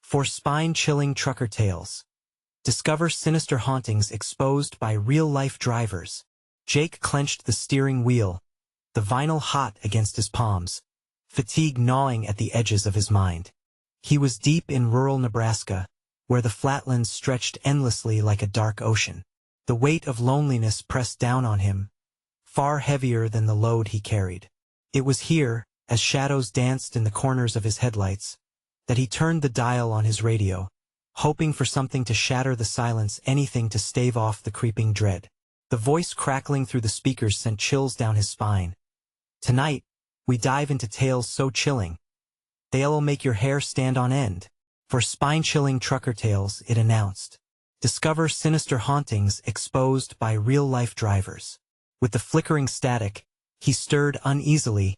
For spine-chilling trucker tales. Discover sinister hauntings exposed by real-life drivers. Jake clenched the steering wheel, the vinyl hot against his palms, fatigue gnawing at the edges of his mind. He was deep in rural Nebraska, where the flatlands stretched endlessly like a dark ocean. The weight of loneliness pressed down on him, far heavier than the load he carried. It was here, as shadows danced in the corners of his headlights, that he turned the dial on his radio, hoping for something to shatter the silence, anything to stave off the creeping dread. The voice crackling through the speakers sent chills down his spine. Tonight, we dive into tales so chilling, they'll make your hair stand on end. For spine-chilling trucker tales, it announced. Discover sinister hauntings exposed by real-life drivers. With the flickering static, he stirred uneasily,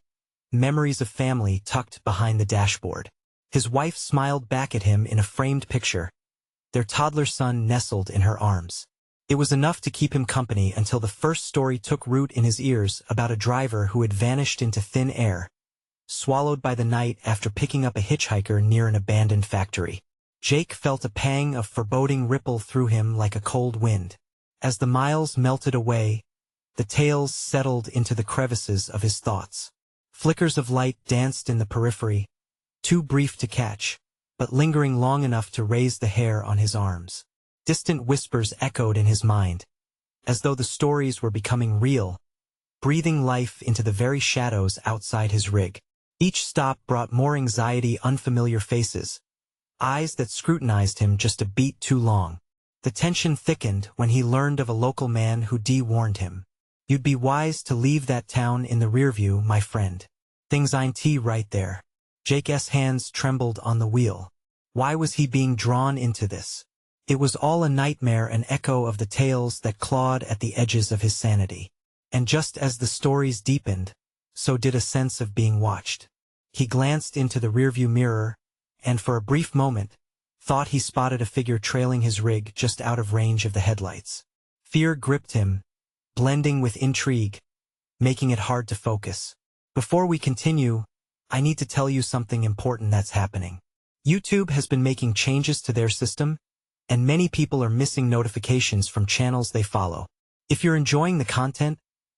memories of family tucked behind the dashboard. His wife smiled back at him in a framed picture, their toddler son nestled in her arms. It was enough to keep him company until the first story took root in his ears about a driver who had vanished into thin air, swallowed by the night after picking up a hitchhiker near an abandoned factory. Jake felt a pang of foreboding ripple through him like a cold wind. As the miles melted away, the tales settled into the crevices of his thoughts. Flickers of light danced in the periphery, too brief to catch, but lingering long enough to raise the hair on his arms. Distant whispers echoed in his mind, as though the stories were becoming real, breathing life into the very shadows outside his rig. Each stop brought more anxiety, unfamiliar faces, eyes that scrutinized him just a beat too long. The tension thickened when he learned of a local man who warned him. You'd be wise to leave that town in the rearview, my friend. Things ain't right there. Jake's hands trembled on the wheel. Why was he being drawn into this? It was all a nightmare, an echo of the tales that clawed at the edges of his sanity. And just as the stories deepened, so did a sense of being watched. He glanced into the rearview mirror, and for a brief moment, thought he spotted a figure trailing his rig just out of range of the headlights. Fear gripped him, blending with intrigue, making it hard to focus. Before we continue, I need to tell you something important that's happening. YouTube has been making changes to their system, and many people are missing notifications from channels they follow. If you're enjoying the content,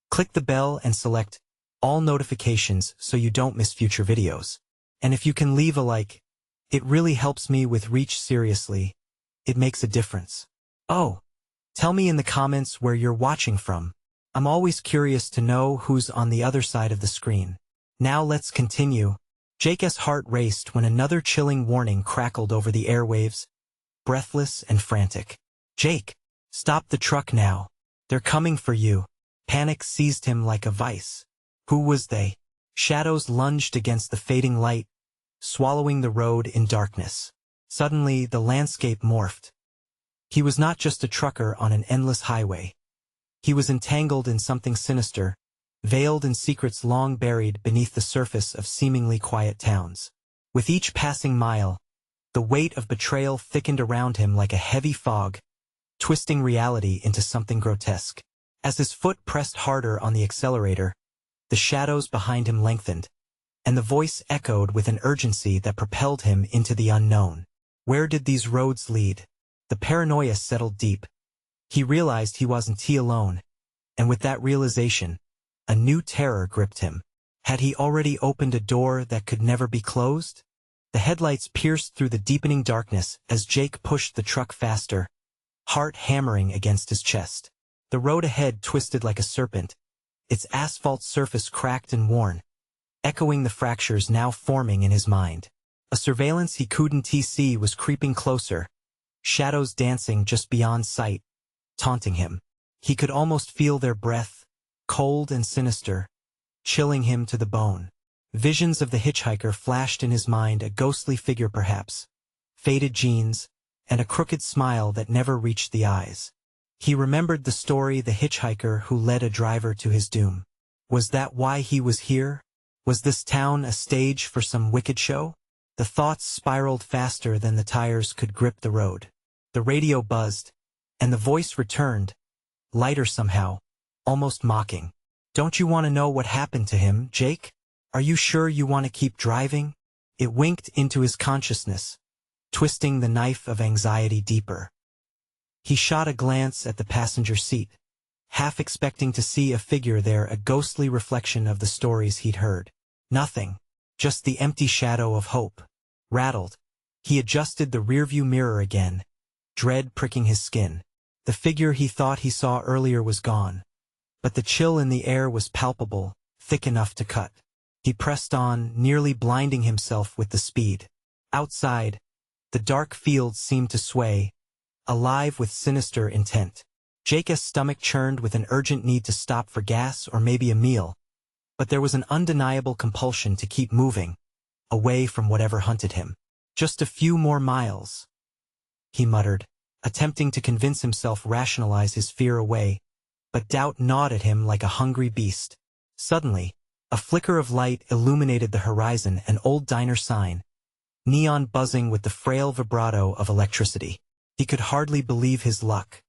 click the bell and select all notifications so you don't miss future videos. And if you can leave a like, it really helps me with reach. Seriously, it makes a difference. Oh, tell me in the comments where you're watching from. I'm always curious to know who's on the other side of the screen. Now let's continue. Jake's heart raced when another chilling warning crackled over the airwaves, breathless and frantic. Jake, stop the truck now. They're coming for you. Panic seized him like a vice. Who was they? Shadows lunged against the fading light, swallowing the road in darkness. Suddenly, the landscape morphed. He was not just a trucker on an endless highway. He was entangled in something sinister, veiled in secrets long buried beneath the surface of seemingly quiet towns. With each passing mile, the weight of betrayal thickened around him like a heavy fog, twisting reality into something grotesque. As his foot pressed harder on the accelerator, the shadows behind him lengthened, and the voice echoed with an urgency that propelled him into the unknown. Where did these roads lead? The paranoia settled deep. He realized he wasn't alone, and with that realization, a new terror gripped him. Had he already opened a door that could never be closed? The headlights pierced through the deepening darkness as Jake pushed the truck faster, heart hammering against his chest. The road ahead twisted like a serpent, its asphalt surface cracked and worn, echoing the fractures now forming in his mind. A surveillance he couldn't see was creeping closer, shadows dancing just beyond sight, taunting him. He could almost feel their breath, cold and sinister, chilling him to the bone. Visions of the hitchhiker flashed in his mind, a ghostly figure perhaps, faded jeans, and a crooked smile that never reached the eyes. He remembered the story, the hitchhiker who led a driver to his doom. Was that why he was here? Was this town a stage for some wicked show? The thoughts spiraled faster than the tires could grip the road. The radio buzzed, and the voice returned, lighter somehow, almost mocking. Don't you want to know what happened to him, Jake? Are you sure you want to keep driving? It winked into his consciousness, twisting the knife of anxiety deeper. He shot a glance at the passenger seat, half expecting to see a figure there, a ghostly reflection of the stories he'd heard. Nothing, just the empty shadow of hope. Rattled, he adjusted the rearview mirror again, dread pricking his skin. The figure he thought he saw earlier was gone, but the chill in the air was palpable, thick enough to cut. He pressed on, nearly blinding himself with the speed. Outside, the dark fields seemed to sway, alive with sinister intent. Jake's stomach churned with an urgent need to stop for gas or maybe a meal, but there was an undeniable compulsion to keep moving, away from whatever hunted him. Just a few more miles, he muttered, attempting to convince himself, rationalize his fear away, but doubt gnawed at him like a hungry beast. Suddenly, a flicker of light illuminated the horizon, an old diner sign, neon buzzing with the frail vibrato of electricity. He could hardly believe his luck.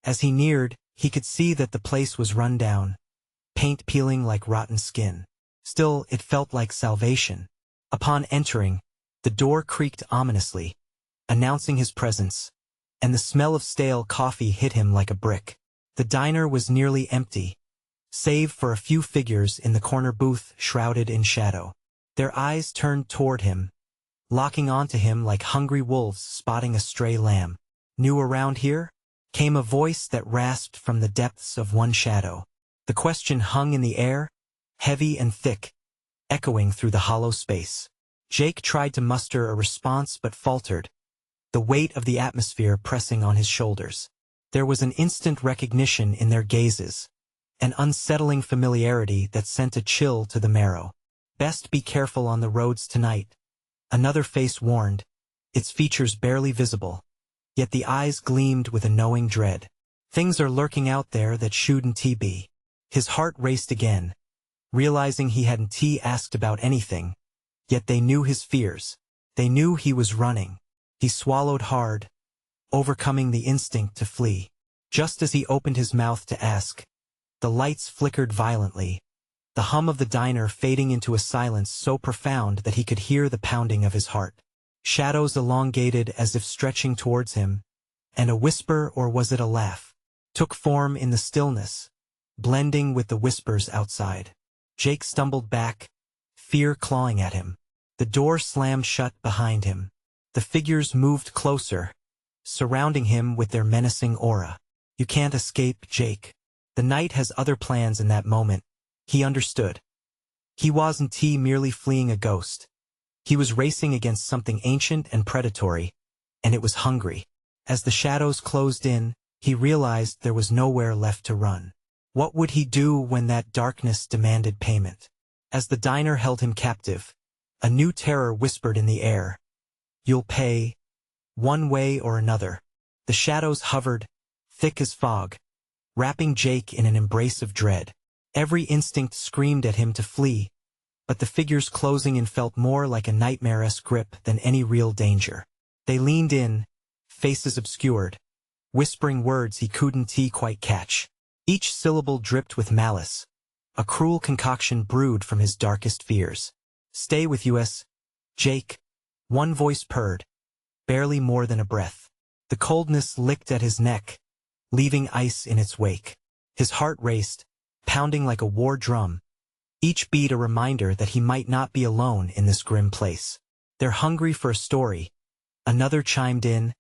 As he neared, he could see that the place was run down, paint peeling like rotten skin. Still, it felt like salvation. Upon entering, the door creaked ominously, announcing his presence, and the smell of stale coffee hit him like a brick. The diner was nearly empty, save for a few figures in the corner booth shrouded in shadow. Their eyes turned toward him, locking onto him like hungry wolves spotting a stray lamb. "New around here?" came a voice that rasped from the depths of one shadow. The question hung in the air, heavy and thick, echoing through the hollow space. Jake tried to muster a response but faltered, the weight of the atmosphere pressing on his shoulders. There was an instant recognition in their gazes, an unsettling familiarity that sent a chill to the marrow. "Best be careful on the roads tonight," another face warned, its features barely visible, yet the eyes gleamed with a knowing dread. "Things are lurking out there that shouldn't be." His heart raced again, realizing he hadn't asked about anything, yet they knew his fears. They knew he was running. He swallowed hard, overcoming the instinct to flee. Just as he opened his mouth to ask, the lights flickered violently, the hum of the diner fading into a silence so profound that he could hear the pounding of his heart. Shadows elongated as if stretching towards him, and a whisper, or was it a laugh, took form in the stillness, blending with the whispers outside. Jake stumbled back, fear clawing at him. The door slammed shut behind him. The figures moved closer, surrounding him with their menacing aura. "You can't escape, Jake. The night has other plans." In that moment, he understood. He wasn't merely fleeing a ghost. He was racing against something ancient and predatory, and it was hungry. As the shadows closed in, he realized there was nowhere left to run. What would he do when that darkness demanded payment? As the diner held him captive, a new terror whispered in the air. "You'll pay, one way or another." The shadows hovered, thick as fog, wrapping Jake in an embrace of dread. Every instinct screamed at him to flee, but the figures closing in felt more like a nightmare-esque grip than any real danger. They leaned in, faces obscured, whispering words he couldn't quite catch. Each syllable dripped with malice, a cruel concoction brewed from his darkest fears. "Stay with us, Jake," one voice purred, barely more than a breath. The coldness licked at his neck, leaving ice in its wake. His heart raced, pounding like a war drum, each beat a reminder that he might not be alone in this grim place. "They're hungry for a story," another chimed in,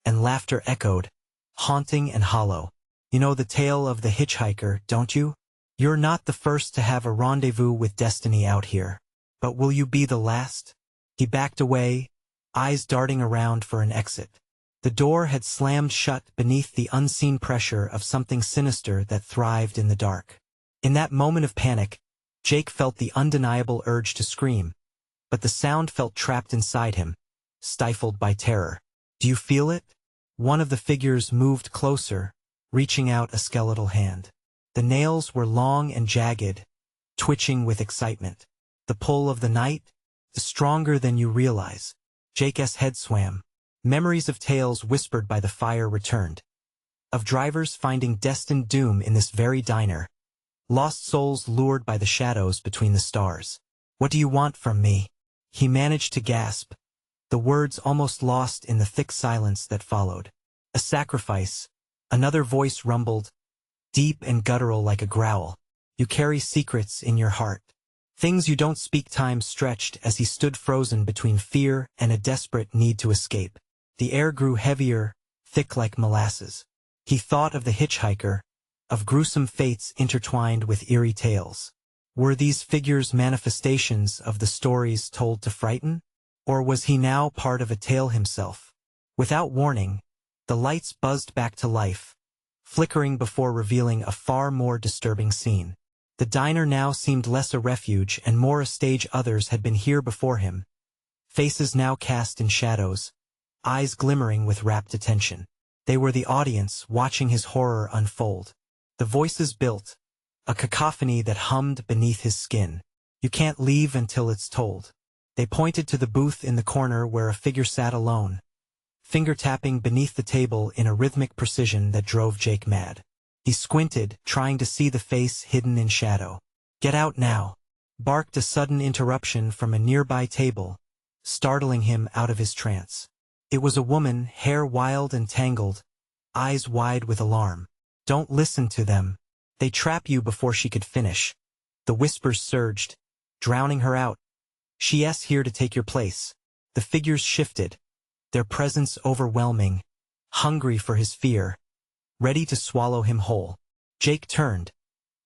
and laughter echoed, haunting and hollow. "You know the tale of the hitchhiker, don't you? You're not the first to have a rendezvous with destiny out here. But will you be the last?" He backed away, eyes darting around for an exit. The door had slammed shut beneath the unseen pressure of something sinister that thrived in the dark. In that moment of panic, Jake felt the undeniable urge to scream, but the sound felt trapped inside him, stifled by terror. "Do you feel it?" One of the figures moved closer, reaching out a skeletal hand. The nails were long and jagged, twitching with excitement. "The pull of the night? The stronger than you realize." Jake's head swam. Memories of tales whispered by the fire returned, of drivers finding destined doom in this very diner, lost souls lured by the shadows between the stars. "What do you want from me?" he managed to gasp, the words almost lost in the thick silence that followed. A sacrifice, another voice rumbled, deep and guttural like a growl. You carry secrets in your heart. Things you don't speak. Time stretched as he stood frozen between fear and a desperate need to escape. The air grew heavier, thick like molasses. He thought of the hitchhiker, of gruesome fates intertwined with eerie tales. Were these figures manifestations of the stories told to frighten? Or was he now part of a tale himself? Without warning, the lights buzzed back to life, flickering before revealing a far more disturbing scene. The diner now seemed less a refuge and more a stage. Others had been here before him. Faces now cast in shadows, eyes glimmering with rapt attention. They were the audience watching his horror unfold. The voices built, a cacophony that hummed beneath his skin. You can't leave until it's told. They pointed to the booth in the corner where a figure sat alone, finger-tapping beneath the table in a rhythmic precision that drove Jake mad. He squinted, trying to see the face hidden in shadow. "Get out now," barked a sudden interruption from a nearby table, startling him out of his trance. It was a woman, hair wild and tangled, eyes wide with alarm. "Don't listen to them. They trap you." Before she could finish, the whispers surged, drowning her out. "She's here to take your place." The figures shifted, their presence overwhelming, hungry for his fear, ready to swallow him whole. Jake turned,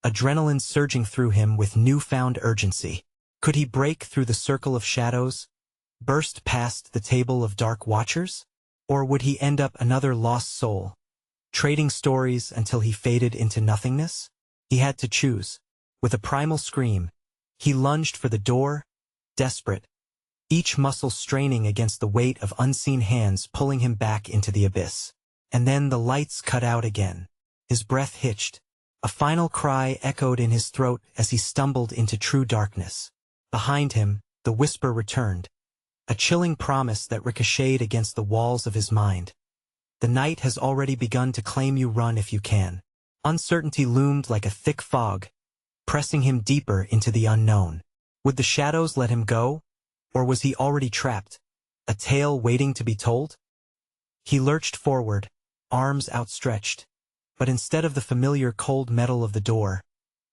adrenaline surging through him with newfound urgency. Could he break through the circle of shadows, burst past the table of dark watchers? Or would he end up another lost soul, trading stories until he faded into nothingness? He had to choose. With a primal scream, he lunged for the door, desperate, each muscle straining against the weight of unseen hands pulling him back into the abyss. And then the lights cut out again. His breath hitched. A final cry echoed in his throat as he stumbled into true darkness. Behind him, the whisper returned, a chilling promise that ricocheted against the walls of his mind. "The night has already begun to claim you. Run if you can." Uncertainty loomed like a thick fog, pressing him deeper into the unknown. Would the shadows let him go? Or was he already trapped, a tale waiting to be told? He lurched forward, arms outstretched, but instead of the familiar cold metal of the door,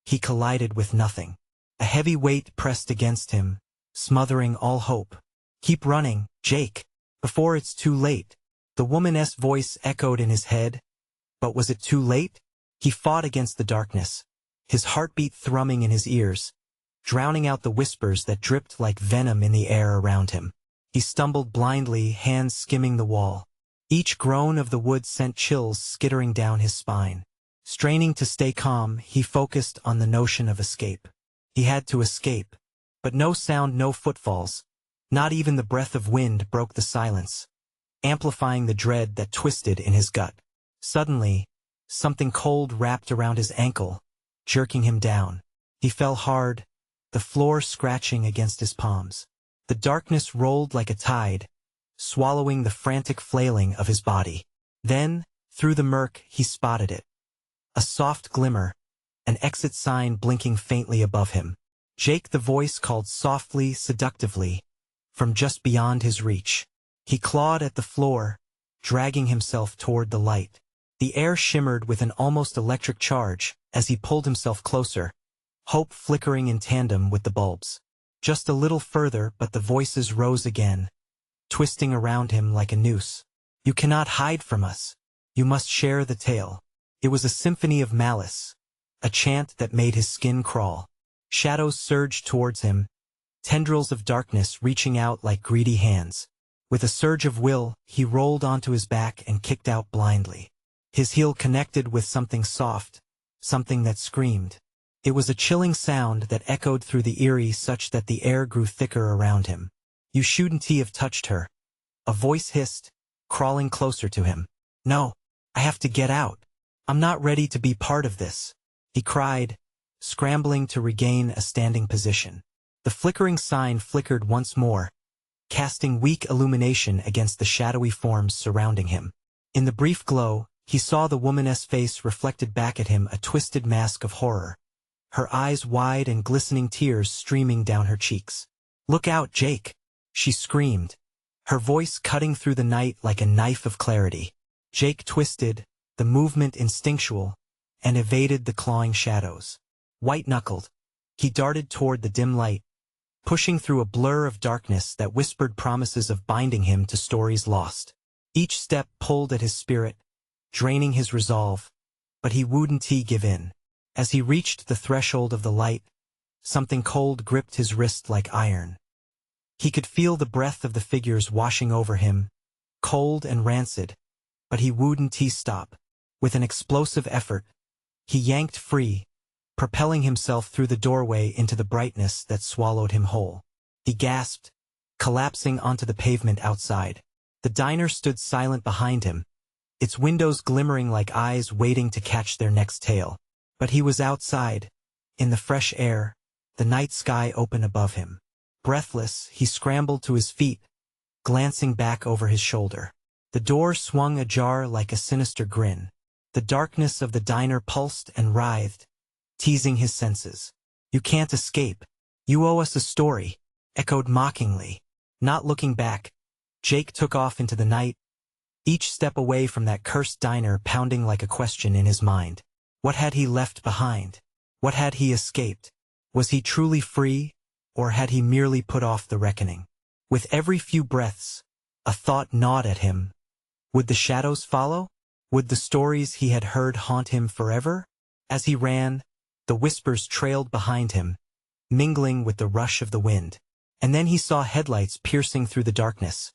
he collided with nothing. A heavy weight pressed against him, smothering all hope. "Keep running, Jake, before it's too late." The woman's voice echoed in his head, but was it too late? He fought against the darkness, his heartbeat thrumming in his ears, drowning out the whispers that dripped like venom in the air around him. He stumbled blindly, hands skimming the wall. Each groan of the wood sent chills skittering down his spine. Straining to stay calm, he focused on the notion of escape. He had to escape. But no sound, no footfalls. Not even the breath of wind broke the silence, amplifying the dread that twisted in his gut. Suddenly, something cold wrapped around his ankle, jerking him down. He fell hard, the floor scratching against his palms. The darkness rolled like a tide, swallowing the frantic flailing of his body. Then, through the murk, he spotted it. A soft glimmer, an exit sign blinking faintly above him. Jake, the voice called softly, seductively, from just beyond his reach. He clawed at the floor, dragging himself toward the light. The air shimmered with an almost electric charge as he pulled himself closer, hope flickering in tandem with the bulbs. Just a little further, but the voices rose again, twisting around him like a noose. "You cannot hide from us. You must share the tale." It was a symphony of malice, a chant that made his skin crawl. Shadows surged towards him, tendrils of darkness reaching out like greedy hands. With a surge of will, he rolled onto his back and kicked out blindly. His heel connected with something soft, something that screamed. It was a chilling sound that echoed through the eerie such that the air grew thicker around him. "You shouldn't have touched her," a voice hissed, crawling closer to him. "No, I have to get out. I'm not ready to be part of this," he cried, scrambling to regain a standing position. The flickering sign flickered once more, casting weak illumination against the shadowy forms surrounding him. In the brief glow, he saw the woman's face reflected back at him, a twisted mask of horror, her eyes wide and glistening, tears streaming down her cheeks. "Look out, Jake!" she screamed, her voice cutting through the night like a knife of clarity. Jake twisted, the movement instinctual, and evaded the clawing shadows. White-knuckled, he darted toward the dim light, pushing through a blur of darkness that whispered promises of binding him to stories lost. Each step pulled at his spirit, draining his resolve, but he wouldn't give in. As he reached the threshold of the light, something cold gripped his wrist like iron. He could feel the breath of the figures washing over him, cold and rancid, but he wouldn't stop. With an explosive effort, he yanked free, propelling himself through the doorway into the brightness that swallowed him whole. He gasped, collapsing onto the pavement outside. The diner stood silent behind him, its windows glimmering like eyes waiting to catch their next tale. But he was outside, in the fresh air, the night sky open above him. Breathless, he scrambled to his feet, glancing back over his shoulder. The door swung ajar like a sinister grin. The darkness of the diner pulsed and writhed, teasing his senses. "You can't escape. You owe us a story," echoed mockingly. Not looking back, Jake took off into the night, each step away from that cursed diner pounding like a question in his mind. What had he left behind? What had he escaped? Was he truly free, or had he merely put off the reckoning? With every few breaths, a thought gnawed at him. Would the shadows follow? Would the stories he had heard haunt him forever? As he ran, the whispers trailed behind him, mingling with the rush of the wind. And then he saw headlights piercing through the darkness,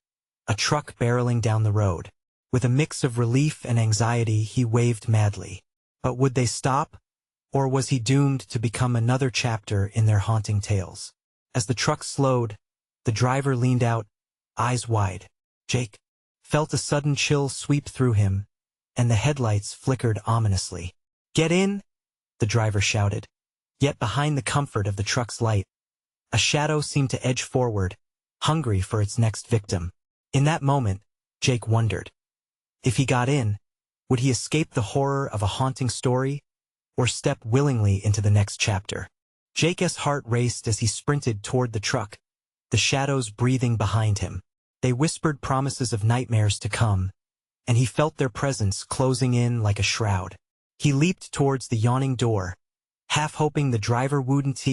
a truck barreling down the road. With a mix of relief and anxiety, he waved madly. But would they stop? Or was he doomed to become another chapter in their haunting tales? As the truck slowed, the driver leaned out, eyes wide. Jake felt a sudden chill sweep through him, and the headlights flickered ominously. "Get in!" the driver shouted. Yet behind the comfort of the truck's light, a shadow seemed to edge forward, hungry for its next victim. In that moment, Jake wondered. If he got in, would he escape the horror of a haunting story, or step willingly into the next chapter? Jake's heart raced as he sprinted toward the truck, the shadows breathing behind him. They whispered promises of nightmares to come, and he felt their presence closing in like a shroud. He leaped towards the yawning door, half hoping the driver wouldn't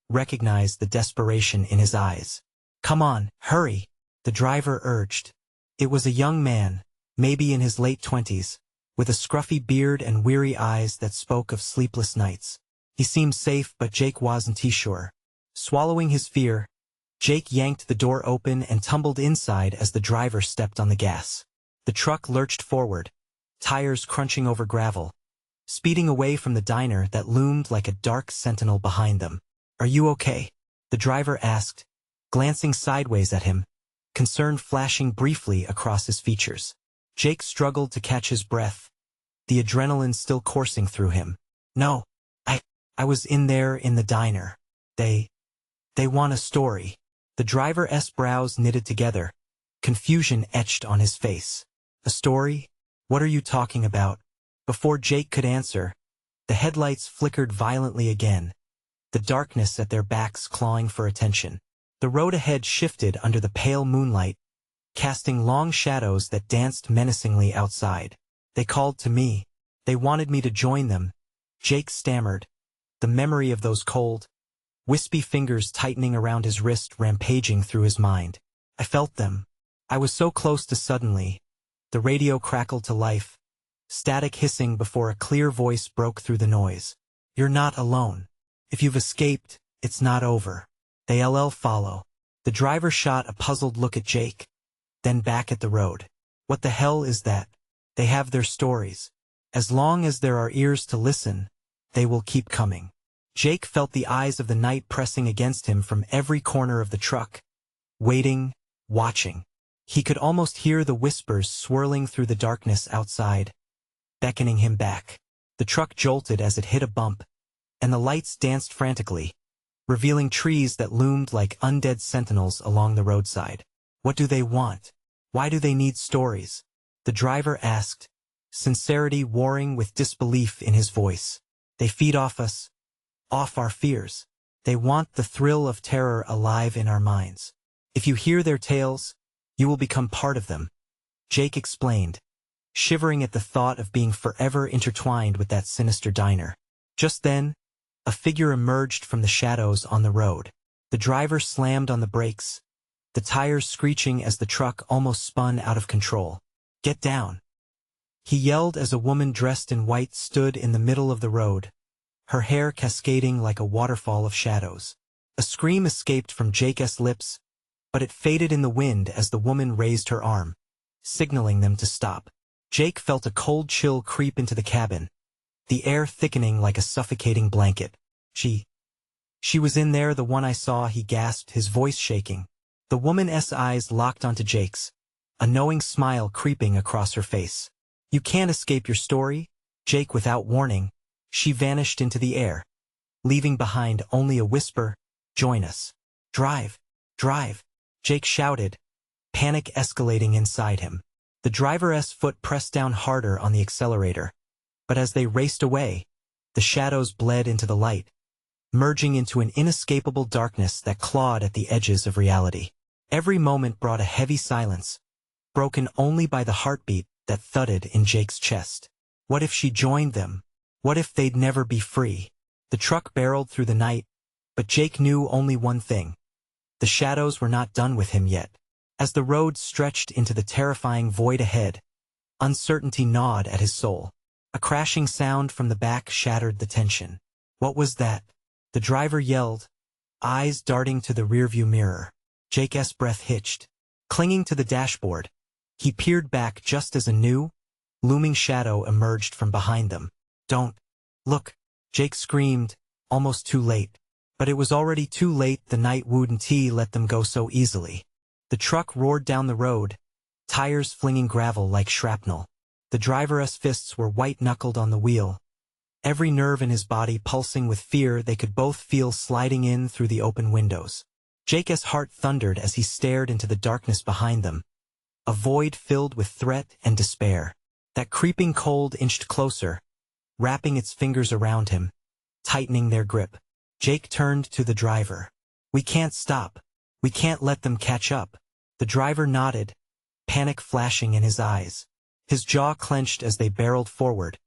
recognize the desperation in his eyes. "Come on, hurry," the driver urged. It was a young man, maybe in his late 20s, with a scruffy beard and weary eyes that spoke of sleepless nights. He seemed safe, but Jake wasn't sure. Swallowing his fear, Jake yanked the door open and tumbled inside as the driver stepped on the gas. The truck lurched forward, tires crunching over gravel, speeding away from the diner that loomed like a dark sentinel behind them. "Are you okay?" the driver asked, glancing sideways at him, concern flashing briefly across his features. Jake struggled to catch his breath, the adrenaline still coursing through him. "No, I was in there in the diner. They want a story." The driver's brows knitted together, confusion etched on his face. "A story? What are you talking about?" Before Jake could answer, the headlights flickered violently again, the darkness at their backs clawing for attention. The road ahead shifted under the pale moonlight, casting long shadows that danced menacingly outside. "They called to me. They wanted me to join them," Jake stammered, the memory of those cold, wispy fingers tightening around his wrist rampaging through his mind. "I felt them. I was so close to suddenly." The radio crackled to life, static hissing before a clear voice broke through the noise. "You're not alone. If you've escaped, it's not over. They'll follow." The driver shot a puzzled look at Jake, then back at the road. "What the hell is that? They have their stories. As long as there are ears to listen, they will keep coming." Jake felt the eyes of the night pressing against him from every corner of the truck, waiting, watching. He could almost hear the whispers swirling through the darkness outside, beckoning him back. The truck jolted as it hit a bump, and the lights danced frantically, revealing trees that loomed like undead sentinels along the roadside. "What do they want? Why do they need stories?" the driver asked, sincerity warring with disbelief in his voice. "They feed off us, off our fears. They want the thrill of terror alive in our minds. If you hear their tales, You will become part of them, Jake explained, shivering at the thought of being forever intertwined with that sinister diner. Just then, a figure emerged from the shadows on the road. The driver slammed on the brakes, the tires screeching as the truck almost spun out of control. "Get down!" he yelled as a woman dressed in white stood in the middle of the road, her hair cascading like a waterfall of shadows. A scream escaped from Jake's lips, but it faded in the wind as the woman raised her arm, signaling them to stop. Jake felt a cold chill creep into the cabin, the air thickening like a suffocating blanket. She was in there, the one I saw," he gasped, his voice shaking. The woman's eyes locked onto Jake's, a knowing smile creeping across her face. "You can't escape your story, Jake." Without warning, she vanished into the air, leaving behind only a whisper, "Join us." "Drive! Drive!" Jake shouted, panic escalating inside him. The driver's foot pressed down harder on the accelerator, but as they raced away, the shadows bled into the light, merging into an inescapable darkness that clawed at the edges of reality. Every moment brought a heavy silence, broken only by the heartbeat that thudded in Jake's chest. What if she joined them? What if they'd never be free? The truck barreled through the night, but Jake knew only one thing. The shadows were not done with him yet. As the road stretched into the terrifying void ahead, uncertainty gnawed at his soul. A crashing sound from the back shattered the tension. What was that? The driver yelled, eyes darting to the rearview mirror. Jake's breath hitched. Clinging to the dashboard, he peered back just as a new, looming shadow emerged from behind them. "Don't look!" Jake screamed, almost too late. But it was already too late. The night wouldn't let them go so easily. The truck roared down the road, tires flinging gravel like shrapnel. The driver's fists were white-knuckled on the wheel, every nerve in his body pulsing with fear they could both feel sliding in through the open windows. Jake's heart thundered as he stared into the darkness behind them, a void filled with threat and despair. That creeping cold inched closer, wrapping its fingers around him, tightening their grip. Jake turned to the driver. "We can't stop. We can't let them catch up." The driver nodded, panic flashing in his eyes. His jaw clenched as they barreled forward,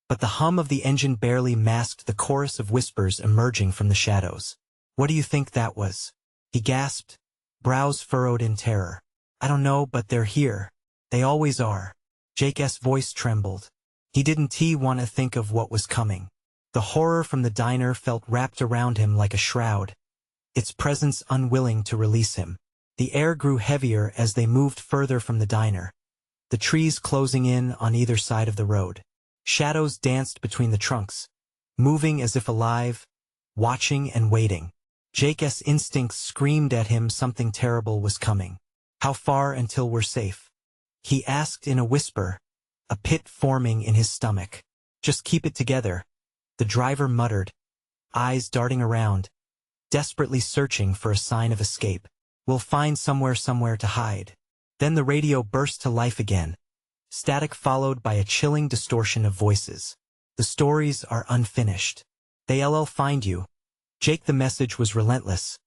but the hum of the engine barely masked the chorus of whispers emerging from the shadows. "What do you think that was?" he gasped, brows furrowed in terror. "I don't know, but they're here. They always are." Jake's voice trembled. He didn't want to think of what was coming. The horror from the diner felt wrapped around him like a shroud, its presence unwilling to release him. The air grew heavier as they moved further from the diner, the trees closing in on either side of the road. Shadows danced between the trunks, moving as if alive, watching and waiting. Jake's instincts screamed at him something terrible was coming. "How far until we're safe?" he asked in a whisper, a pit forming in his stomach. "Just keep it together," the driver muttered, eyes darting around, desperately searching for a sign of escape. "We'll find somewhere to hide." Then the radio burst to life again, static followed by a chilling distortion of voices. "The stories are unfinished. They'll find you." Jake, the message was relentless,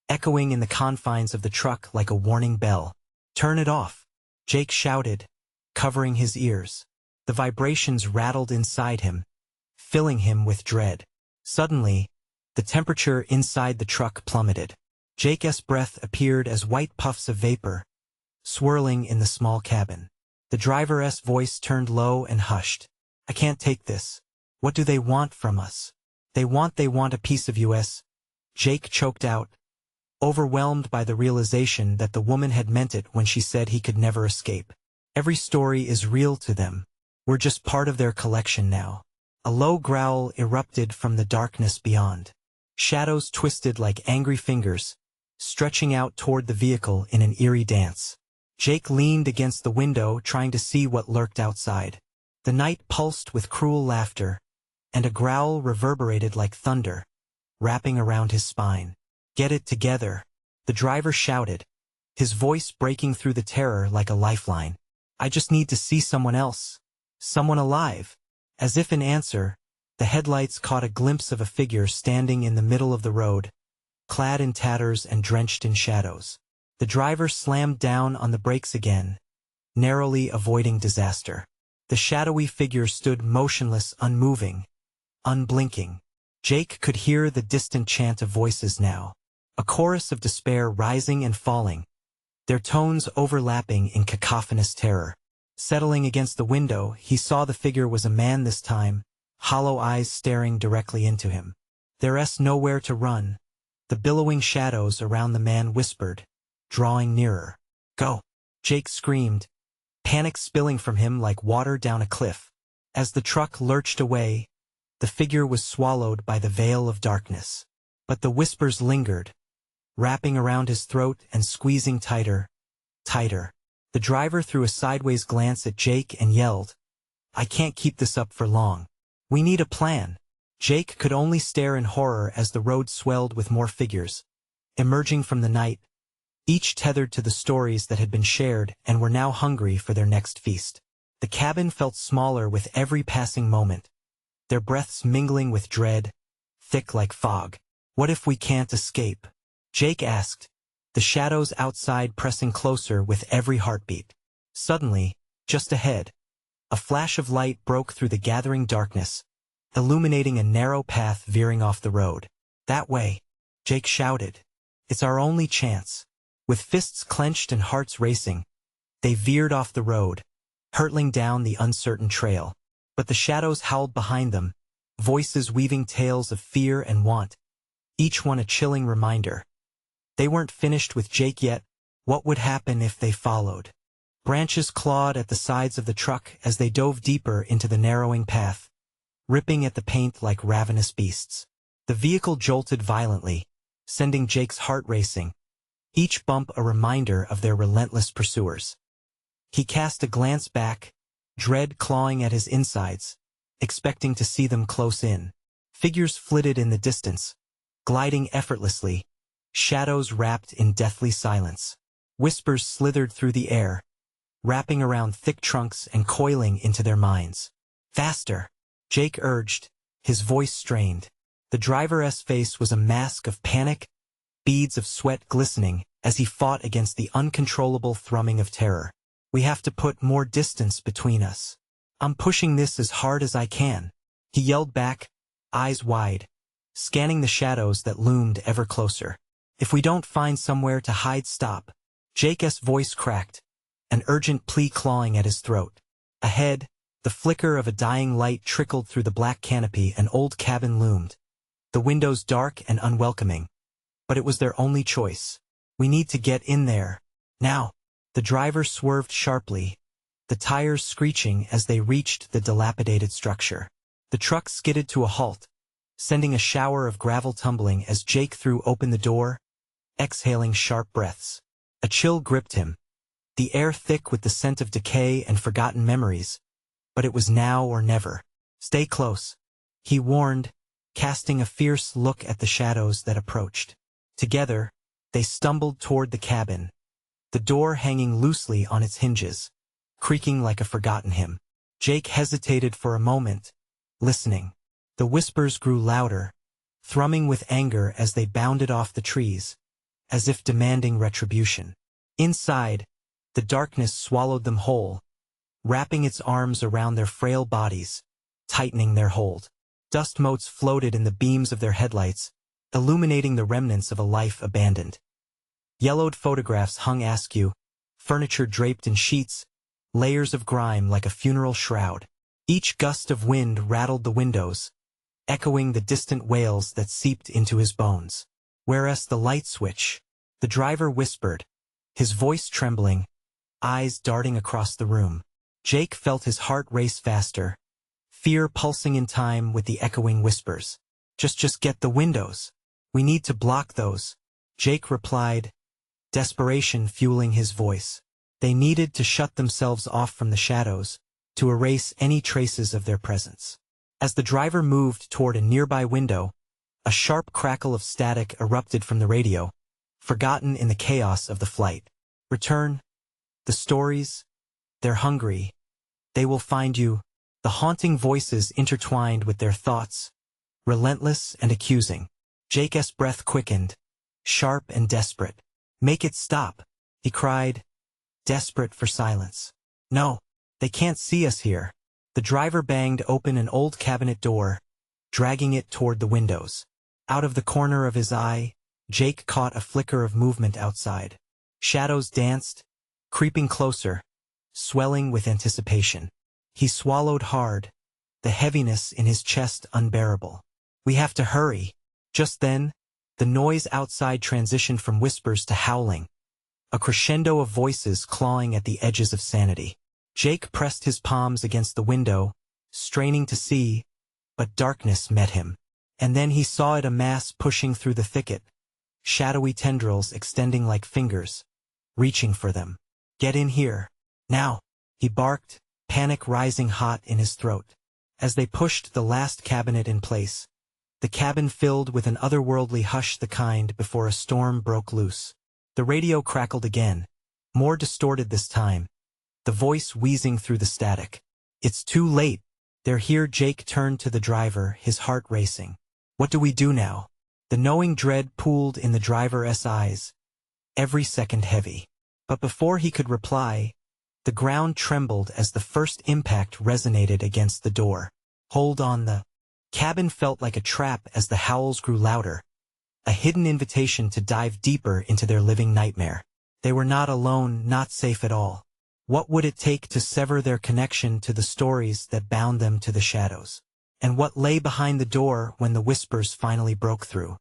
echoing in the confines of the truck like a warning bell. "Turn it off," Jake shouted, covering his ears. The vibrations rattled inside him, filling him with dread. Suddenly, the temperature inside the truck plummeted. Jake's breath appeared as white puffs of vapor, swirling in the small cabin. The driver's voice turned low and hushed. "I can't take this. What do they want from us?" They want a piece of us," Jake choked out, overwhelmed by the realization that the woman had meant it when she said he could never escape. "Every story is real to them. We're just part of their collection now." A low growl erupted from the darkness beyond. Shadows twisted like angry fingers, stretching out toward the vehicle in an eerie dance. Jake leaned against the window, trying to see what lurked outside. The night pulsed with cruel laughter, and a growl reverberated like thunder, wrapping around his spine. "Get it together," the driver shouted, his voice breaking through the terror like a lifeline. "I just need to see someone else. Someone alive." As if in answer, the headlights caught a glimpse of a figure standing in the middle of the road, clad in tatters and drenched in shadows. The driver slammed down on the brakes again, narrowly avoiding disaster. The shadowy figure stood motionless, unmoving, unblinking. Jake could hear the distant chant of voices now, a chorus of despair rising and falling, their tones overlapping in cacophonous terror. Settling against the window, he saw the figure was a man this time, hollow eyes staring directly into him. There's nowhere to run. The billowing shadows around the man whispered, drawing nearer. Go! Jake screamed, panic spilling from him like water down a cliff. As the truck lurched away, the figure was swallowed by the veil of darkness. But the whispers lingered, wrapping around his throat and squeezing tighter, tighter. The driver threw a sideways glance at Jake and yelled, I can't keep this up for long. We need a plan. Jake could only stare in horror as the road swelled with more figures, emerging from the night, each tethered to the stories that had been shared and were now hungry for their next feast. The cabin felt smaller with every passing moment, their breaths mingling with dread, thick like fog. What if we can't escape? Jake asked, the shadows outside pressing closer with every heartbeat. Suddenly, just ahead, a flash of light broke through the gathering darkness, illuminating a narrow path veering off the road. That way, Jake shouted. It's our only chance. With fists clenched and hearts racing, they veered off the road, hurtling down the uncertain trail. But the shadows howled behind them, voices weaving tales of fear and want, each one a chilling reminder. They weren't finished with Jake yet. What would happen if they followed? Branches clawed at the sides of the truck as they dove deeper into the narrowing path, ripping at the paint like ravenous beasts. The vehicle jolted violently, sending Jake's heart racing, each bump a reminder of their relentless pursuers. He cast a glance back, dread clawing at his insides, expecting to see them close in. Figures flitted in the distance, gliding effortlessly, shadows wrapped in deathly silence. Whispers slithered through the air, wrapping around thick trunks and coiling into their minds. Faster! Jake urged, his voice strained. The driver's face was a mask of panic, beads of sweat glistening as he fought against the uncontrollable thrumming of terror. We have to put more distance between us. I'm pushing this as hard as I can, he yelled back, eyes wide, scanning the shadows that loomed ever closer. If we don't find somewhere to hide, stop. Jake's voice cracked, an urgent plea clawing at his throat. Ahead, the flicker of a dying light trickled through the black canopy. An old cabin loomed, the windows dark and unwelcoming. But it was their only choice. We need to get in there. Now. The driver swerved sharply, the tires screeching as they reached the dilapidated structure. The truck skidded to a halt, sending a shower of gravel tumbling as Jake threw open the door, exhaling sharp breaths. A chill gripped him, the air thick with the scent of decay and forgotten memories. But it was now or never. Stay close, he warned, casting a fierce look at the shadows that approached. Together, they stumbled toward the cabin, the door hanging loosely on its hinges, creaking like a forgotten hymn. Jake hesitated for a moment, listening. The whispers grew louder, thrumming with anger as they bounded off the trees, as if demanding retribution. Inside, the darkness swallowed them whole, wrapping its arms around their frail bodies, tightening their hold. Dust motes floated in the beams of their headlights, illuminating the remnants of a life abandoned. Yellowed photographs hung askew, furniture draped in sheets, layers of grime like a funeral shroud. Each gust of wind rattled the windows, echoing the distant wails that seeped into his bones. Whereas the light switch, the driver whispered, his voice trembling, eyes darting across the room. Jake felt his heart race faster, fear pulsing in time with the echoing whispers. Just get the windows. We need to block those, Jake replied, desperation fueling his voice. They needed to shut themselves off from the shadows, to erase any traces of their presence. As the driver moved toward a nearby window, a sharp crackle of static erupted from the radio, forgotten in the chaos of the flight. Return. The stories. They're hungry. They will find you. The haunting voices intertwined with their thoughts, relentless and accusing. Jake's breath quickened, sharp and desperate. Make it stop. he cried, desperate for silence. No, they can't see us here. The driver banged open an old cabinet door, dragging it toward the windows. Out of the corner of his eye, Jake caught a flicker of movement outside. Shadows danced, creeping closer, swelling with anticipation. He swallowed hard, the heaviness in his chest unbearable. We have to hurry. Just then, the noise outside transitioned from whispers to howling, a crescendo of voices clawing at the edges of sanity. Jake pressed his palms against the window, straining to see, but darkness met him. And then he saw it, a mass pushing through the thicket, shadowy tendrils extending like fingers, reaching for them. Get in here. Now, he barked, panic rising hot in his throat. As they pushed the last cabinet in place, the cabin filled with an otherworldly hush, the kind before a storm broke loose. The radio crackled again, more distorted this time, the voice wheezing through the static. It's too late. They're here. Jake turned to the driver, his heart racing. What do we do now? The knowing dread pooled in the driver's eyes, every second heavy. But before he could reply, the ground trembled as the first impact resonated against the door. Hold on. The cabin felt like a trap as the howls grew louder, a hidden invitation to dive deeper into their living nightmare. They were not alone, not safe at all. What would it take to sever their connection to the stories that bound them to the shadows? And what lay behind the door when the whispers finally broke through?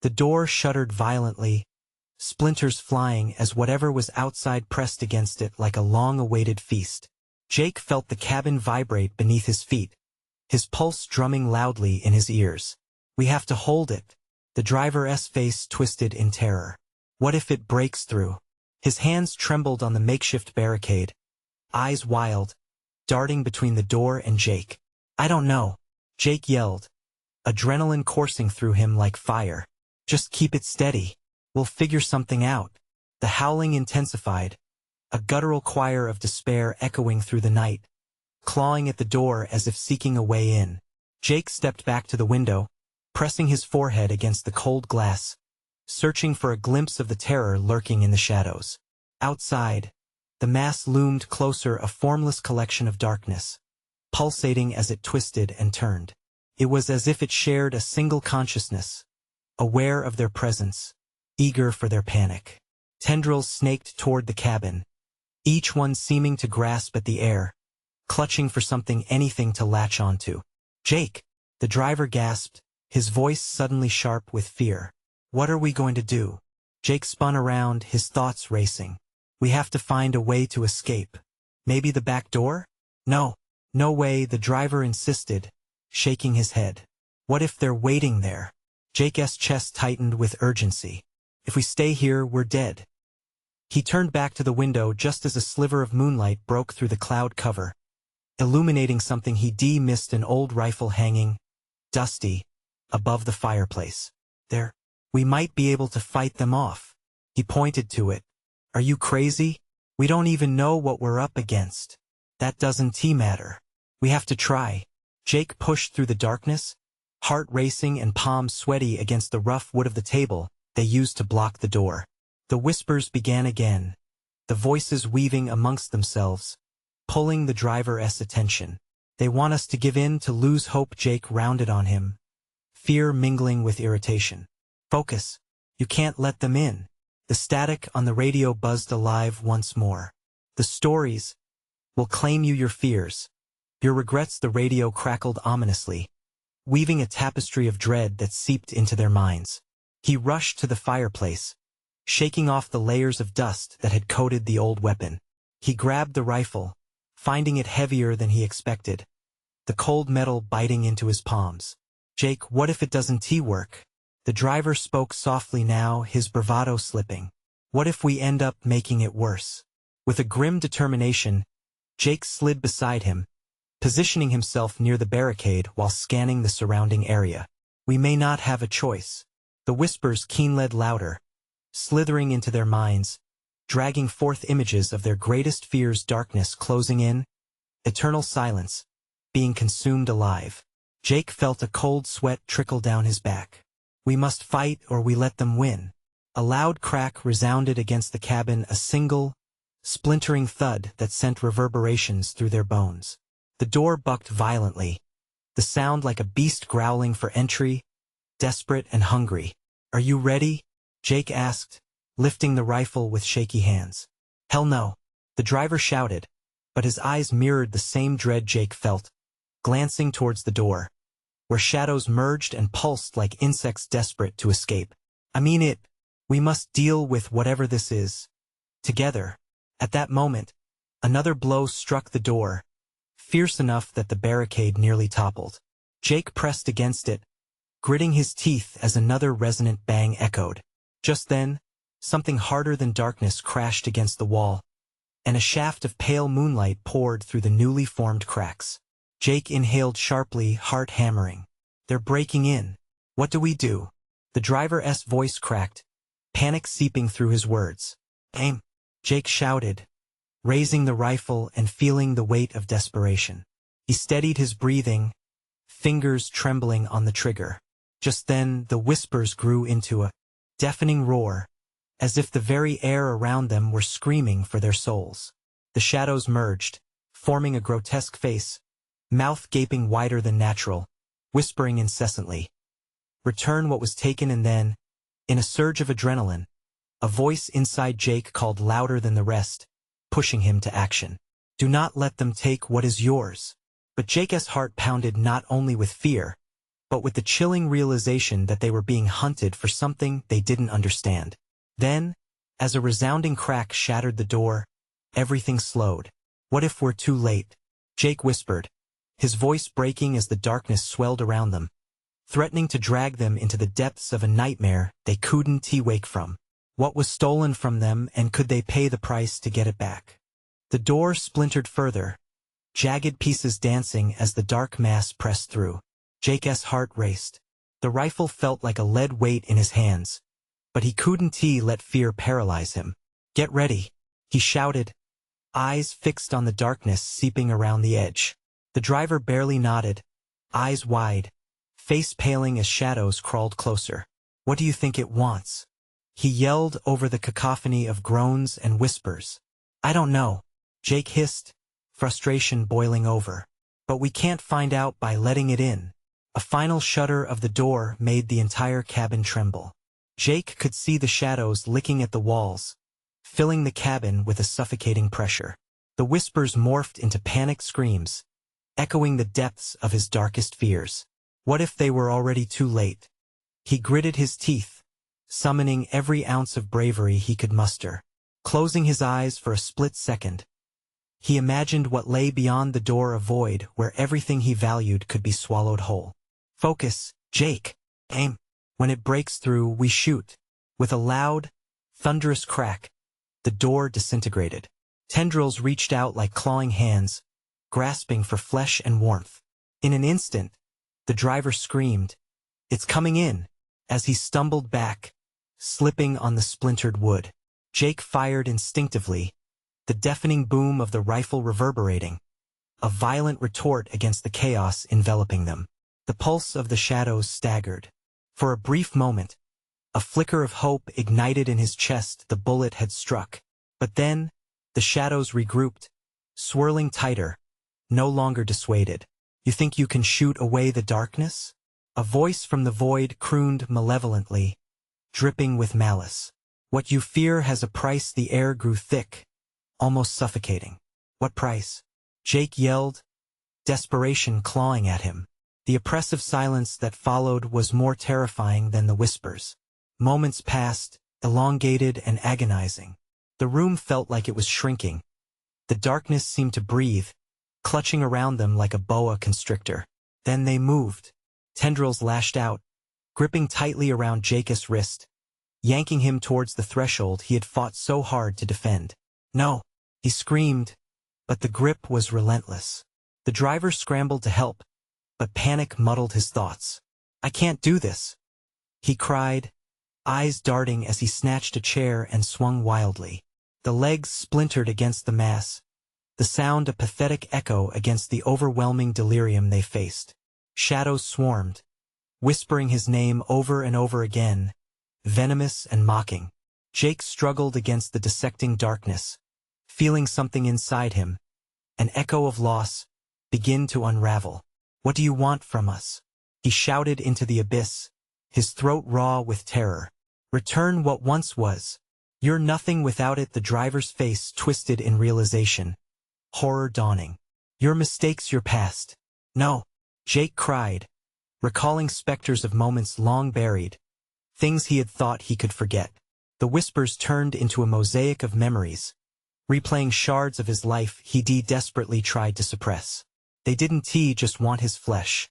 The door shuddered violently, splinters flying as whatever was outside pressed against it like a long-awaited feast. Jake felt the cabin vibrate beneath his feet, his pulse drumming loudly in his ears. We have to hold it. The driver's face twisted in terror. What if it breaks through? His hands trembled on the makeshift barricade, eyes wild, darting between the door and Jake. I don't know, Jake yelled, adrenaline coursing through him like fire. Just keep it steady. We'll figure something out. The howling intensified, a guttural choir of despair echoing through the night, clawing at the door as if seeking a way in. Jake stepped back to the window, pressing his forehead against the cold glass, searching for a glimpse of the terror lurking in the shadows. Outside, the mass loomed closer, a formless collection of darkness, pulsating as it twisted and turned. It was as if it shared a single consciousness, aware of their presence, eager for their panic. Tendrils snaked toward the cabin, each one seeming to grasp at the air, clutching for something, anything to latch onto. Jake, the driver gasped, his voice suddenly sharp with fear. What are we going to do? Jake spun around, his thoughts racing. We have to find a way to escape. Maybe the back door? No, no way, the driver insisted, shaking his head. What if they're waiting there? Jake's chest tightened with urgency. If we stay here, we're dead. He turned back to the window just as a sliver of moonlight broke through the cloud cover, illuminating something he missed, an old rifle hanging, dusty, above the fireplace. There. We might be able to fight them off. He pointed to it. Are you crazy? We don't even know what we're up against. That doesn't matter. We have to try. Jake pushed through the darkness, heart racing and palms sweaty against the rough wood of the table they used to block the door. The whispers began again, the voices weaving amongst themselves, pulling the driver's attention. They want us to give in, to lose hope. Jake rounded on him, fear mingling with irritation. Focus. You can't let them in. The static on the radio buzzed alive once more. The stories will claim you, your fears, your regrets. The radio crackled ominously, weaving a tapestry of dread that seeped into their minds. He rushed to the fireplace, shaking off the layers of dust that had coated the old weapon. He grabbed the rifle, finding it heavier than he expected, the cold metal biting into his palms. Jake, what if it doesn't work? The driver spoke softly now, his bravado slipping. What if we end up making it worse? With a grim determination, Jake slid beside him, positioning himself near the barricade while scanning the surrounding area. We may not have a choice. The whispers keen-led louder, slithering into their minds, dragging forth images of their greatest fears, darkness closing in, eternal silence, being consumed alive. Jake felt a cold sweat trickle down his back. We must fight or we let them win. A loud crack resounded against the cabin, a single, splintering thud that sent reverberations through their bones. The door bucked violently, the sound like a beast growling for entry, desperate and hungry. "Are you ready?" Jake asked, lifting the rifle with shaky hands. "Hell no," the driver shouted, but his eyes mirrored the same dread Jake felt, glancing towards the door, where shadows merged and pulsed like insects desperate to escape. "I mean it. We must deal with whatever this is. Together." At that moment, another blow struck the door, fierce enough that the barricade nearly toppled. Jake pressed against it, gritting his teeth as another resonant bang echoed. Just then, something harder than darkness crashed against the wall, and a shaft of pale moonlight poured through the newly formed cracks. Jake inhaled sharply, heart hammering. "They're breaking in. What do we do?" The driver's voice cracked, panic seeping through his words. "Aim," Jake shouted, raising the rifle and feeling the weight of desperation. He steadied his breathing, fingers trembling on the trigger. Just then, the whispers grew into a deafening roar, as if the very air around them were screaming for their souls. The shadows merged, forming a grotesque face, mouth gaping wider than natural, whispering incessantly. "Return what was taken," and then, in a surge of adrenaline, a voice inside Jake called louder than the rest, pushing him to action. "Do not let them take what is yours." But Jake's heart pounded not only with fear, but with the chilling realization that they were being hunted for something they didn't understand. Then, as a resounding crack shattered the door, everything slowed. "What if we're too late?" Jake whispered, his voice breaking as the darkness swelled around them, threatening to drag them into the depths of a nightmare they couldn't wake from. What was stolen from them, and could they pay the price to get it back? The door splintered further, jagged pieces dancing as the dark mass pressed through. Jake's heart raced. The rifle felt like a lead weight in his hands, but he couldn't let fear paralyze him. "Get ready," he shouted, eyes fixed on the darkness seeping around the edge. The driver barely nodded, eyes wide, face paling as shadows crawled closer. "What do you think it wants?" he yelled over the cacophony of groans and whispers. "I don't know," Jake hissed, frustration boiling over. "But we can't find out by letting it in." A final shudder of the door made the entire cabin tremble. Jake could see the shadows licking at the walls, filling the cabin with a suffocating pressure. The whispers morphed into panicked screams, echoing the depths of his darkest fears. What if they were already too late? He gritted his teeth, summoning every ounce of bravery he could muster. Closing his eyes for a split second, he imagined what lay beyond the door, a void where everything he valued could be swallowed whole. "Focus, Jake. Aim. When it breaks through, we shoot." With a loud, thunderous crack, the door disintegrated. Tendrils reached out like clawing hands, grasping for flesh and warmth. In an instant, the driver screamed, "It's coming in," as he stumbled back, slipping on the splintered wood. Jake fired instinctively, the deafening boom of the rifle reverberating, a violent retort against the chaos enveloping them. The pulse of the shadows staggered. For a brief moment, a flicker of hope ignited in his chest. The bullet had struck. But then, the shadows regrouped, swirling tighter, no longer dissuaded. "You think you can shoot away the darkness?" A voice from the void crooned malevolently, dripping with malice. "What you fear has a price." The air grew thick, almost suffocating. "What price?" Jake yelled, desperation clawing at him. The oppressive silence that followed was more terrifying than the whispers. Moments passed, elongated and agonizing. The room felt like it was shrinking. The darkness seemed to breathe, clutching around them like a boa constrictor. Then they moved. Tendrils lashed out, gripping tightly around Jake's wrist, yanking him towards the threshold he had fought so hard to defend. "No!" he screamed, but the grip was relentless. The driver scrambled to help, but panic muddled his thoughts. "I can't do this," he cried, eyes darting as he snatched a chair and swung wildly. The legs splintered against the mass, the sound a pathetic echo against the overwhelming delirium they faced. Shadows swarmed, whispering his name over and over again, venomous and mocking. Jake struggled against the dissecting darkness, feeling something inside him, an echo of loss, begin to unravel. "What do you want from us?" he shouted into the abyss, his throat raw with terror. "Return what once was. You're nothing without it." The driver's face twisted in realization, horror dawning. "Your mistakes, your past." "No," Jake cried, recalling specters of moments long buried, things he had thought he could forget. The whispers turned into a mosaic of memories, replaying shards of his life he desperately tried to suppress. They didn't just want his flesh.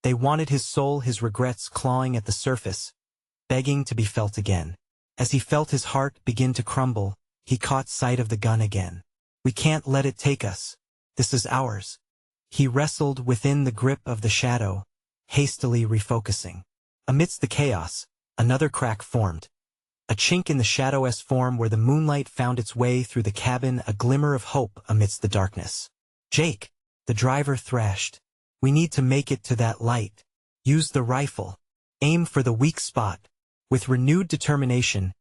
They wanted his soul, his regrets clawing at the surface, begging to be felt again. As he felt his heart begin to crumble, he caught sight of the gun again. "We can't let it take us. This is ours." He wrestled within the grip of the shadow, hastily refocusing. Amidst the chaos, another crack formed. A chink in the shadow's form where the moonlight found its way through the cabin, a glimmer of hope amidst the darkness. "Jake," the driver thrashed, "we need to make it to that light. Use the rifle. Aim for the weak spot." With renewed determination,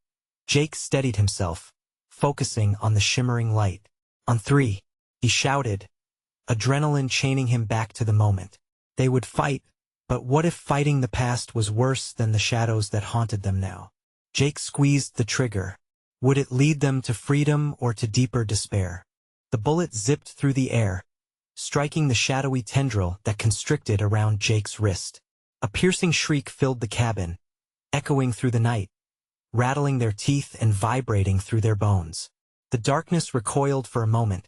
Jake steadied himself, focusing on the shimmering light. "On three," he shouted, adrenaline chaining him back to the moment. They would fight, but what if fighting the past was worse than the shadows that haunted them now? Jake squeezed the trigger. Would it lead them to freedom or to deeper despair? The bullet zipped through the air, striking the shadowy tendril that constricted around Jake's wrist. A piercing shriek filled the cabin, echoing through the night, rattling their teeth and vibrating through their bones. The darkness recoiled for a moment,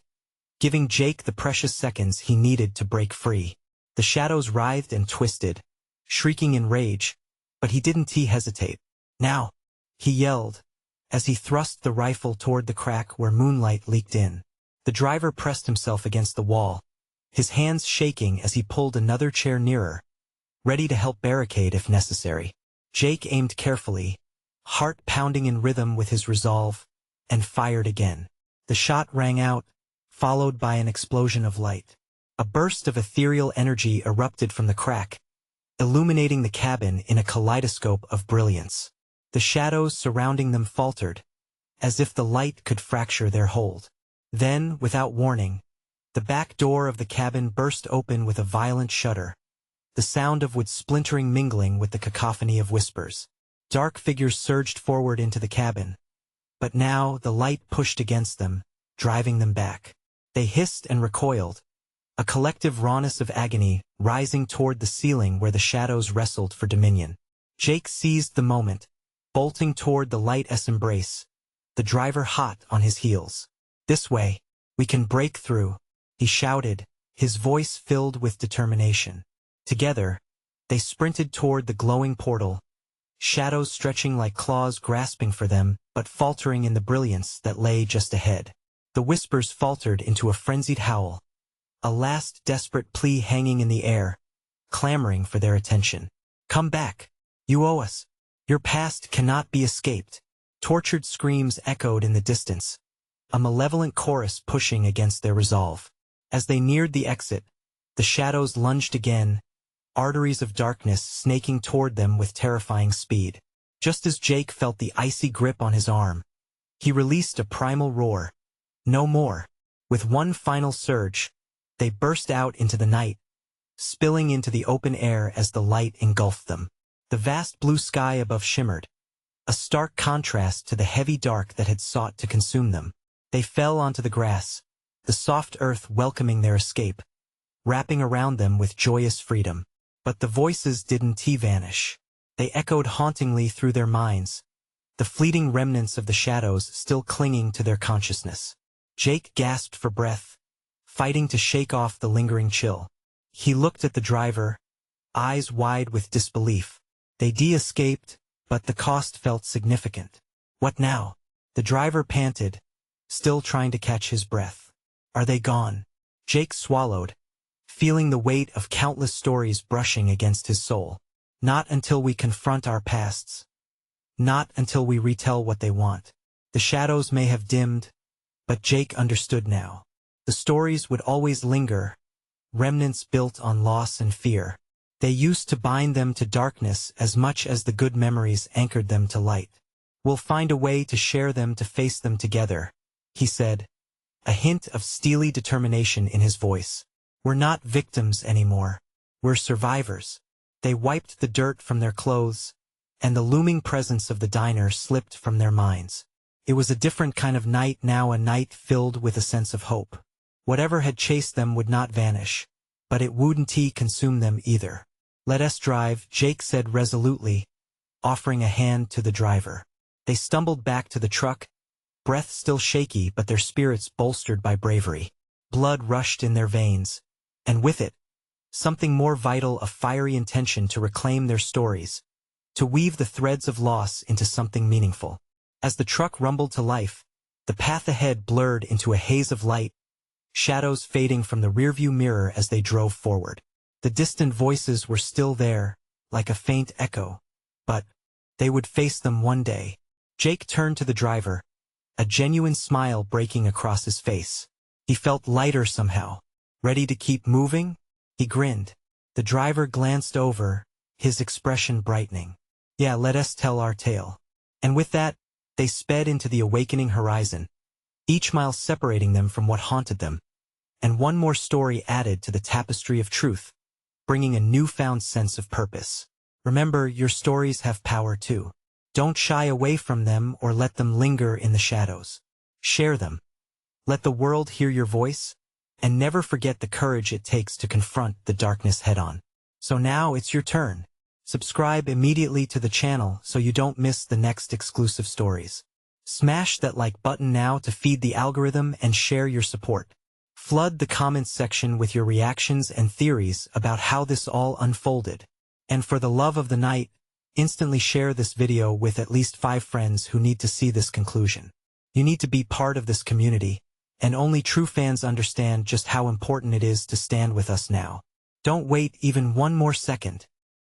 giving Jake the precious seconds he needed to break free. The shadows writhed and twisted, shrieking in rage, but he didn't hesitate. "Now!" he yelled, as he thrust the rifle toward the crack where moonlight leaked in. The driver pressed himself against the wall, his hands shaking as he pulled another chair nearer, ready to help barricade if necessary. Jake aimed carefully, heart pounding in rhythm with his resolve, and fired again. The shot rang out, followed by an explosion of light. A burst of ethereal energy erupted from the crack, illuminating the cabin in a kaleidoscope of brilliance. The shadows surrounding them faltered, as if the light could fracture their hold. Then, without warning, the back door of the cabin burst open with a violent shudder, the sound of wood splintering mingling with the cacophony of whispers. Dark figures surged forward into the cabin, but now the light pushed against them, driving them back. They hissed and recoiled, a collective rawness of agony rising toward the ceiling where the shadows wrestled for dominion. Jake seized the moment, bolting toward the light's embrace, the driver hot on his heels. "This way, we can break through," he shouted, his voice filled with determination. Together, they sprinted toward the glowing portal, shadows stretching like claws grasping for them, but faltering in the brilliance that lay just ahead. The whispers faltered into a frenzied howl, a last desperate plea hanging in the air, clamoring for their attention. "Come back! You owe us! Your past cannot be escaped." Tortured screams echoed in the distance, a malevolent chorus pushing against their resolve. As they neared the exit, the shadows lunged again, arteries of darkness snaking toward them with terrifying speed. Just as Jake felt the icy grip on his arm, he released a primal roar. No more. With one final surge, they burst out into the night, spilling into the open air as the light engulfed them. The vast blue sky above shimmered, a stark contrast to the heavy dark that had sought to consume them. They fell onto the grass, the soft earth welcoming their escape, wrapping around them with joyous freedom. But the voices didn't vanish. They echoed hauntingly through their minds, the fleeting remnants of the shadows still clinging to their consciousness. Jake gasped for breath, fighting to shake off the lingering chill. He looked at the driver, eyes wide with disbelief. They escaped, but the cost felt significant. "What now?" the driver panted, still trying to catch his breath. "Are they gone?" Jake swallowed, feeling the weight of countless stories brushing against his soul. "Not until we confront our pasts. Not until we retell what they want." The shadows may have dimmed, but Jake understood now. The stories would always linger, remnants built on loss and fear. They used to bind them to darkness as much as the good memories anchored them to light. We'll find a way to share them, to face them together, he said, a hint of steely determination in his voice. We're not victims anymore. We're survivors. They wiped the dirt from their clothes, and the looming presence of the diner slipped from their minds. It was a different kind of night now, a night filled with a sense of hope. Whatever had chased them would not vanish, but it wouldn't consume them either. Let us drive, Jake said resolutely, offering a hand to the driver. They stumbled back to the truck, breath still shaky but their spirits bolstered by bravery. Blood rushed in their veins, and with it, something more vital, a fiery intention to reclaim their stories, to weave the threads of loss into something meaningful. As the truck rumbled to life, the path ahead blurred into a haze of light, shadows fading from the rearview mirror as they drove forward. The distant voices were still there, like a faint echo, but they would face them one day. Jake turned to the driver, a genuine smile breaking across his face. He felt lighter somehow. Ready to keep moving? He grinned. The driver glanced over, his expression brightening. Yeah, let us tell our tale. And with that, they sped into the awakening horizon, each mile separating them from what haunted them. And one more story added to the tapestry of truth, bringing a newfound sense of purpose. Remember, your stories have power too. Don't shy away from them or let them linger in the shadows. Share them. Let the world hear your voice, and never forget the courage it takes to confront the darkness head-on. So now it's your turn. Subscribe immediately to the channel so you don't miss the next exclusive stories. Smash that like button now to feed the algorithm and share your support. Flood the comments section with your reactions and theories about how this all unfolded. And for the love of the night, instantly share this video with at least 5 friends who need to see this conclusion. You need to be part of this community, and only true fans understand just how important it is to stand with us now. Don't wait even one more second.